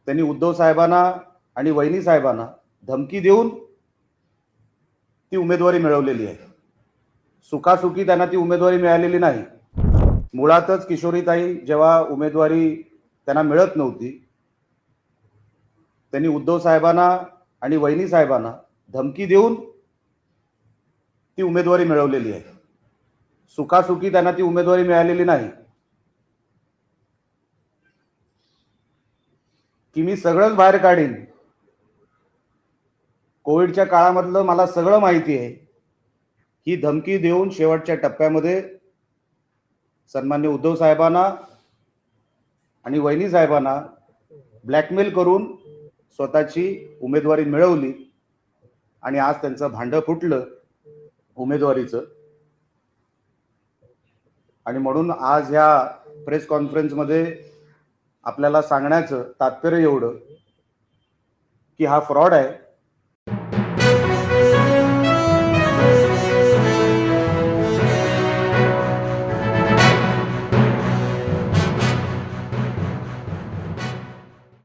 त्यांनी उद्धव साहेबांना आणि वहिनी साहेबांना धमकी देऊन ती उमेदवारी मिळवलेली आहे। सुखासुखी त्यांना ती उमेदवारी मिळालेली नाही। मुळातच किशोरीताई जेव्हा उमेदवारी त्यांना मिळत नव्हती, त्यांनी उद्धव साहेबांना आणि वहिनी साहेबांना धमकी देऊन ती उमेदवारी मिळवलेली आहे। सुखासुखी त्यांना ती उमेदवारी मिळालेली नाही की मी सगळंच बाहेर काढीन, कोविडच्या काळामधलं मला सगळं माहिती आहे, ही धमकी देऊन शेवटच्या टप्प्यामध्ये सन्मान्य उद्धव साहेबांना आणि वहिनी साहेबांना ब्लॅकमेल करून स्वतःची उमेदवारी मिळवली आणि आज त्यांचं भांडं फुटलं उमेदवारीचं। आणि म्हणून आज ह्या प्रेस कॉन्फरन्समध्ये आपल्याला सांगण्याचं तात्पर्य एवढं की हा फ्रॉड आहे,